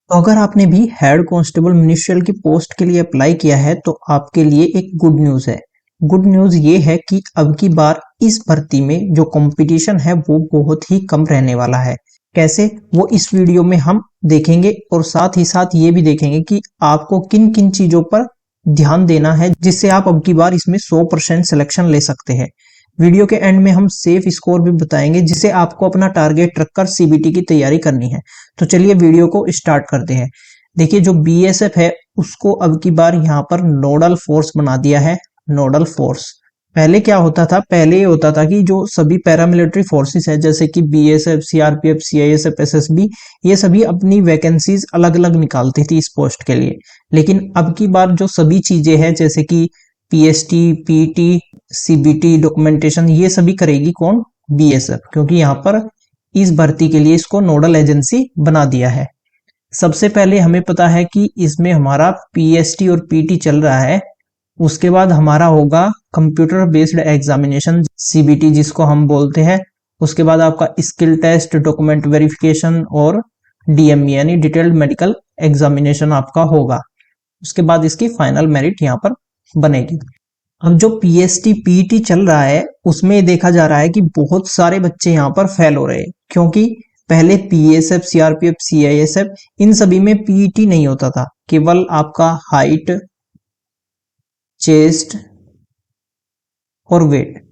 तो अगर आपने भी हेड कांस्टेबल मिनिस्ट्रियल की पोस्ट के लिए अप्लाई किया है तो आपके लिए एक गुड न्यूज है। गुड न्यूज ये है कि अब की बार इस भर्ती में जो कंपटीशन है वो बहुत ही कम रहने वाला है। कैसे, वो इस वीडियो में हम देखेंगे और साथ ही साथ ये भी देखेंगे कि आपको किन किन चीजों पर ध्यान देना है जिससे आप अब की बार इसमें 100% सिलेक्शन ले सकते हैं। वीडियो के एंड में हम सेफ स्कोर भी बताएंगे जिससे आपको अपना टारगेट रखकर सीबीटी की तैयारी करनी है। तो चलिए वीडियो को स्टार्ट करते हैं। देखिए, जो बीएसएफ है उसको अब की बार यहाँ पर नोडल फोर्स बना दिया है। नोडल फोर्स पहले क्या होता था, पहले ये होता था कि जो सभी पैरामिलिट्री फोर्सेस है जैसे कि बीएसएफ, सीआरपीएफ, सीआईएसएफ, एसएसबी, ये सभी अपनी वैकेंसीज अलग अलग निकालती थी इस पोस्ट के लिए। लेकिन अब की बार जो सभी चीजें हैं जैसे कि पीएसटी, पीटी, सीबीटी, डॉक्यूमेंटेशन, ये सभी करेगी कौन? बीएसएफ, क्योंकि यहाँ पर इस भर्ती के लिए इसको नोडल एजेंसी बना दिया है। सबसे पहले हमें पता है कि इसमें हमारा पीएसटी और पीटी चल रहा है। उसके बाद हमारा होगा कंप्यूटर बेस्ड एग्जामिनेशन, सीबीटी जिसको हम बोलते हैं। उसके बाद आपका स्किल टेस्ट, डॉक्यूमेंट वेरिफिकेशन और डीएमई यानी डिटेल्ड मेडिकल एग्जामिनेशन आपका होगा। उसके बाद इसकी फाइनल मेरिट यहाँ पर बनेगी। अब जो पीएसटी पीटी चल रहा है उसमें देखा जा रहा है कि बहुत सारे बच्चे यहाँ पर फेल हो रहे हैं, क्योंकि पहले पीएसएफ, सीआरपीएफ, सीआईएसएफ इन सभी में पीटी नहीं होता था। केवल आपका हाइट, चेस्ट और वेट,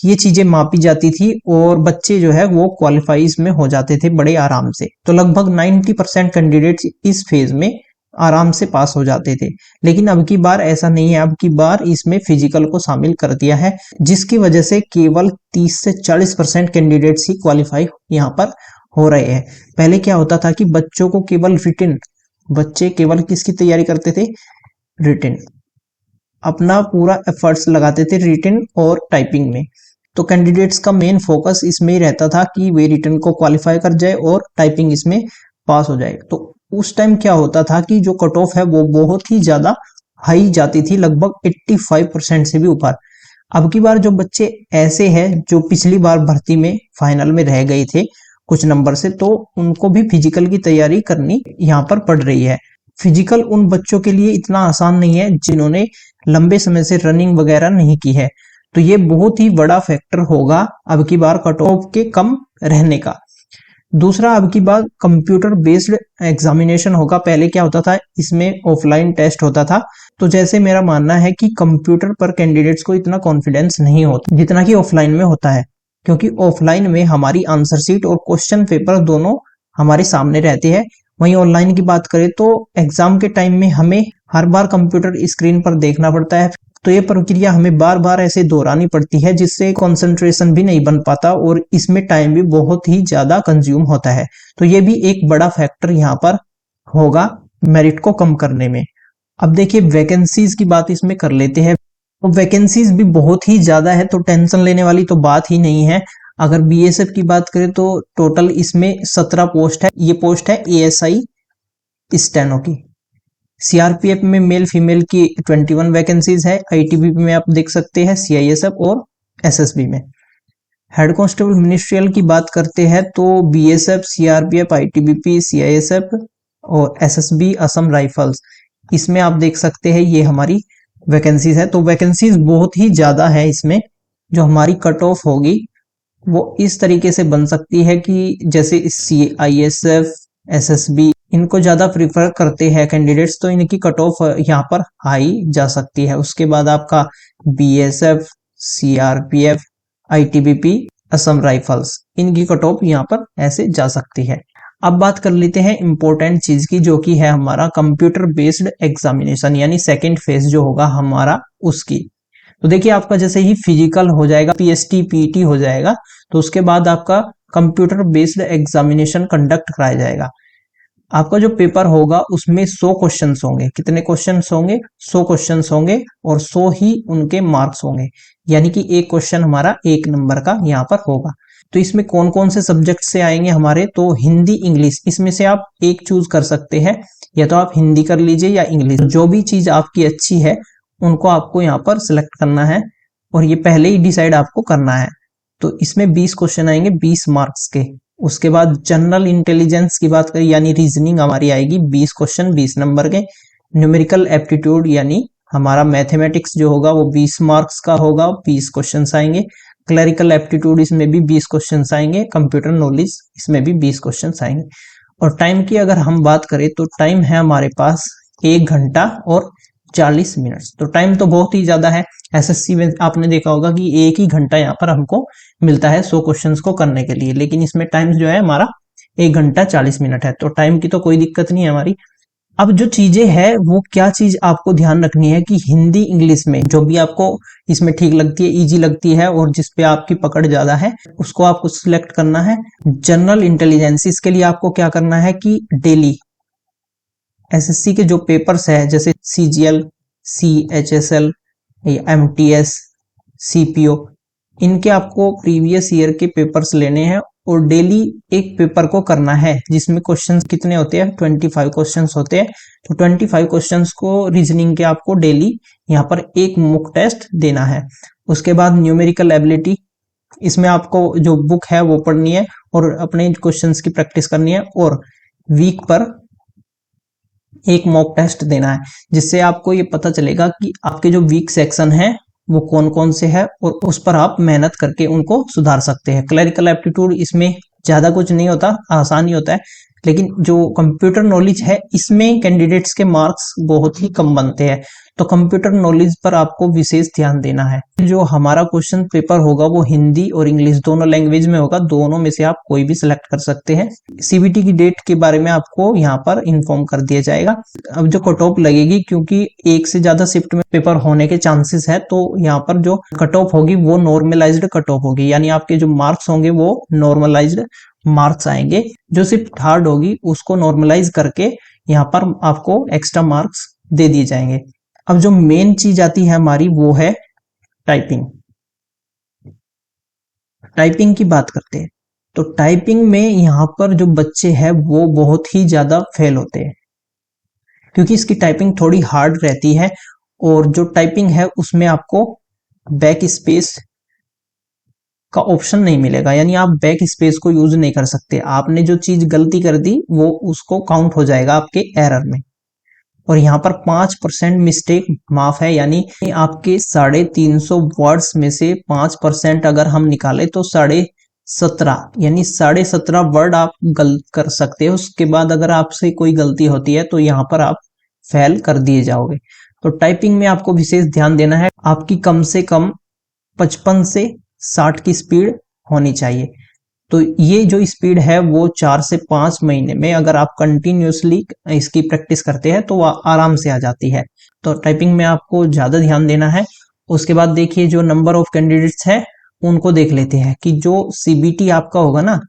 ये चीजें मापी जाती थी और बच्चे जो है वो क्वालिफाइज में हो जाते थे बड़े आराम से। तो लगभग 90% कैंडिडेट्स इस फेज में आराम से पास हो जाते थे। लेकिन अब की बार ऐसा नहीं है, अब की बार इसमें फिजिकल को शामिल कर दिया है, जिसकी वजह से केवल 30 से 40% कैंडिडेट्स ही क्वालिफाई यहाँ पर हो रहे हैं। पहले क्या होता था कि बच्चों को केवल रिटिन, बच्चे केवल किसकी तैयारी करते थे? रिटिन, अपना पूरा एफर्ट्स लगाते थे रिटिन और टाइपिंग में। तो कैंडिडेट्स का मेन फोकस इसमें ही रहता था कि वे रिटन को क्वालिफाई कर जाए और टाइपिंग इसमें पास हो जाए। तो उस टाइम क्या होता था कि जो कट ऑफ है वो बहुत ही ज्यादा हाई जाती थी, लगभग 85% से भी ऊपर। अब की बार जो बच्चे ऐसे हैं जो पिछली बार भर्ती में फाइनल में रह गए थे कुछ नंबर से, तो उनको भी फिजिकल की तैयारी करनी यहाँ पर पड़ रही है। फिजिकल उन बच्चों के लिए इतना आसान नहीं है जिन्होंने लंबे समय से रनिंग वगैरह नहीं की है। तो ये बहुत ही बड़ा फैक्टर होगा अब की बार कट ऑफ के कम रहने का। दूसरा, अब की बार कंप्यूटर बेस्ड एग्जामिनेशन होगा। पहले क्या होता था, इसमें ऑफलाइन टेस्ट होता था। तो जैसे मेरा मानना है कि कंप्यूटर पर कैंडिडेट्स को इतना कॉन्फिडेंस नहीं होता जितना कि ऑफलाइन में होता है, क्योंकि ऑफलाइन में हमारी आंसर शीट और क्वेश्चन पेपर दोनों हमारे सामने रहते हैं। वहीं ऑनलाइन की बात करें तो एग्जाम के टाइम में हमें हर बार कंप्यूटर स्क्रीन पर देखना पड़ता है। तो ये प्रक्रिया हमें बार बार ऐसे दोहरानी पड़ती है जिससे कंसंट्रेशन भी नहीं बन पाता और इसमें टाइम भी बहुत ही ज्यादा कंज्यूम होता है। तो ये भी एक बड़ा फैक्टर यहाँ पर होगा मेरिट को कम करने में। अब देखिए, वैकेंसीज की बात इसमें कर लेते हैं। तो वैकेंसीज भी बहुत ही ज्यादा है, तो टेंशन लेने वाली तो बात ही नहीं है। अगर बीएसएफ की बात करें तो टोटल इसमें 17 पोस्ट है। ये पोस्ट है एएसआई स्टेनो की। सीआरपीएफ में मेल फीमेल की 21 वैकेंसीज है। आईटीबीपी में आप देख सकते हैं, सीआईएसएफ और एसएसबी में। हेड कांस्टेबल मिनिस्ट्रियल की बात करते हैं तो बीएसएफ, सीआरपीएफ, आईटीबीपी, सीआईएसएफ और एसएसबी, असम राइफल्स, इसमें आप देख सकते हैं ये हमारी वैकेंसीज है। तो वैकेंसीज बहुत ही ज्यादा है इसमें। जो हमारी कट ऑफ होगी वो इस तरीके से बन सकती है कि जैसे सीआईएसएफ, एसएसबी इनको ज्यादा प्रिफर करते हैं कैंडिडेट्स, तो इनकी कट ऑफ यहाँ पर हाई जा सकती है। उसके बाद आपका BSF, CRPF, ITBP, Assam rifles, इनकी कट ऑफ यहाँ पर ऐसे जा सकती है। अब बात कर लेते हैं इंपॉर्टेंट चीज की, जो कि है हमारा कंप्यूटर बेस्ड एग्जामिनेशन यानी सेकेंड फेज जो होगा हमारा उसकी। तो देखिए, आपका जैसे ही फिजिकल हो जाएगा, पीएसटी पीटी हो जाएगा, तो उसके बाद आपका कंप्यूटर बेस्ड एग्जामिनेशन कंडक्ट कराया जाएगा। आपका जो पेपर होगा उसमें 100 क्वेश्चंस होंगे। कितने क्वेश्चंस होंगे? 100 क्वेश्चंस होंगे और 100 ही उनके मार्क्स होंगे, यानी कि एक क्वेश्चन हमारा 1 नंबर का यहाँ पर होगा। तो इसमें कौन कौन से सब्जेक्ट से आएंगे हमारे? तो हिंदी, इंग्लिश, इसमें से आप एक चूज कर सकते हैं, या तो आप हिंदी कर लीजिए या इंग्लिश। जो भी चीज आपकी अच्छी है उनको आपको यहाँ पर सिलेक्ट करना है और ये पहले ही डिसाइड आपको करना है। तो इसमें 20 क्वेश्चन आएंगे 20 मार्क्स के। उसके बाद जनरल इंटेलिजेंस की बात करें यानी रीजनिंग हमारी आएगी 20 क्वेश्चन 20 नंबर के। न्यूमेरिकल एप्टीट्यूड यानी हमारा मैथमेटिक्स जो होगा वो 20 मार्क्स का होगा, 20 क्वेश्चन आएंगे। क्लरिकल एप्टीट्यूड इसमें भी 20 क्वेश्चन आएंगे। कंप्यूटर नॉलेज इसमें भी 20 क्वेश्चन आएंगे। और टाइम की अगर हम बात करें तो टाइम है हमारे पास 1 घंटा और 40 मिनट। तो टाइम तो बहुत ही ज्यादा है। एसएससी में आपने देखा होगा कि 1 ही घंटा यहाँ पर हमको मिलता है 100 क्वेश्चंस को करने के लिए, लेकिन इसमें टाइम जो है हमारा 1 घंटा 40 मिनट है। तो टाइम की तो कोई दिक्कत नहीं है हमारी। अब जो चीजें है वो क्या चीज आपको ध्यान रखनी है कि हिंदी इंग्लिश में जो भी आपको इसमें ठीक लगती है, इजी लगती है और जिस पे आपकी पकड़ ज्यादा है उसको आपको सिलेक्ट करना है। जनरल इंटेलिजेंस इसके लिए आपको क्या करना है कि डेली एसएससी के जो पेपर्स है जैसे सीजीएल, सीएचएसएल, एमटीएस, सीपीओ, इनके आपको प्रीवियस ईयर के पेपर्स लेने हैं और डेली एक पेपर को करना है जिसमें क्वेश्चंस कितने होते हैं 25 क्वेश्चंस होते हैं। तो 25 क्वेश्चंस को रीजनिंग के आपको डेली यहाँ पर एक मॉक टेस्ट देना है। उसके बाद न्यूमेरिकल एबिलिटी, इसमें आपको जो बुक है वो पढ़नी है और अपने क्वेश्चंस की प्रैक्टिस करनी है और वीक पर एक मॉक टेस्ट देना है, जिससे आपको ये पता चलेगा कि आपके जो वीक सेक्शन है वो कौन कौन से है और उस पर आप मेहनत करके उनको सुधार सकते हैं। क्लरिकल एप्टीट्यूड इसमें ज्यादा कुछ नहीं होता, आसान ही होता है, लेकिन जो कंप्यूटर नॉलेज है इसमें कैंडिडेट्स के मार्क्स बहुत ही कम बनते हैं। तो कंप्यूटर नॉलेज पर आपको विशेष ध्यान देना है। जो हमारा क्वेश्चन पेपर होगा वो हिंदी और इंग्लिश दोनों लैंग्वेज में होगा, दोनों में से आप कोई भी सिलेक्ट कर सकते हैं। सीबीटी की डेट के बारे में आपको यहाँ पर इन्फॉर्म कर दिया जाएगा। अब जो कट ऑफ लगेगी, क्योंकि एक से ज्यादा शिफ्ट में पेपर होने के चांसेस है, तो यहाँ पर जो कट ऑफ होगी वो नॉर्मलाइज्ड कट ऑफ होगी, यानी आपके जो मार्क्स होंगे वो नॉर्मलाइज्ड मार्क्स आएंगे। जो शिफ्ट हार्ड होगी उसको नॉर्मलाइज करके यहाँ पर आपको एक्स्ट्रा मार्क्स दे दिए जाएंगे। अब जो मेन चीज आती है हमारी वो है टाइपिंग। टाइपिंग की बात करते हैं तो टाइपिंग में यहाँ पर जो बच्चे हैं वो बहुत ही ज्यादा फेल होते हैं, क्योंकि इसकी टाइपिंग थोड़ी हार्ड रहती है और जो टाइपिंग है उसमें आपको बैक स्पेस का ऑप्शन नहीं मिलेगा, यानी आप बैक स्पेस को यूज नहीं कर सकते। आपने जो चीज गलती कर दी वो उसको काउंट हो जाएगा आपके एरर में। और यहाँ पर 5% मिस्टेक माफ है, यानी आपके 350 वर्ड्स में से 5% अगर हम निकाले तो 17.5 यानी 17.5 वर्ड आप गलत कर सकते हो। उसके बाद अगर आपसे कोई गलती होती है तो यहाँ पर आप फेल कर दिए जाओगे। तो टाइपिंग में आपको विशेष ध्यान देना है, आपकी कम से कम 55 से 60 की स्पीड होनी चाहिए। तो ये जो स्पीड है वो 4 से 5 महीने में अगर आप कंटिन्यूसली इसकी प्रैक्टिस करते हैं तो वह आराम से आ जाती है। तो टाइपिंग में आपको ज्यादा ध्यान देना है। उसके बाद देखिए जो नंबर ऑफ कैंडिडेट्स है उनको देख लेते हैं कि जो सीबीटी आपका होगा ना,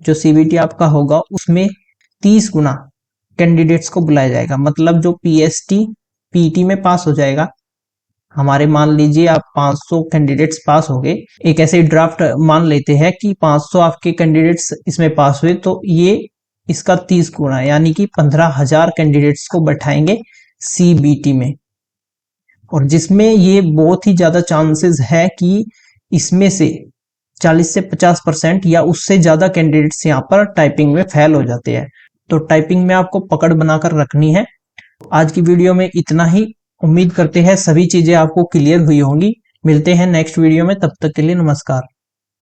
जो सीबीटी आपका होगा उसमें 30 गुना कैंडिडेट्स को बुलाया जाएगा। मतलब जो पीएसटी पीटी में पास हो जाएगा, हमारे मान लीजिए आप 500 कैंडिडेट्स पास हो गए, एक ऐसे ड्राफ्ट मान लेते हैं कि 500 आपके कैंडिडेट्स इसमें पास हुए, तो ये इसका 30 गुना यानी कि 15,000 कैंडिडेट्स को बैठाएंगे सीबीटी में, और जिसमें ये बहुत ही ज्यादा चांसेस है कि इसमें से 40 से 50% या उससे ज्यादा कैंडिडेट्स यहाँ पर टाइपिंग में फेल हो जाते हैं। तो टाइपिंग में आपको पकड़ बनाकर रखनी है। आज की वीडियो में इतना ही। उम्मीद करते हैं सभी चीजें आपको क्लियर हुई होंगी। मिलते हैं नेक्स्ट वीडियो में, तब तक के लिए नमस्कार।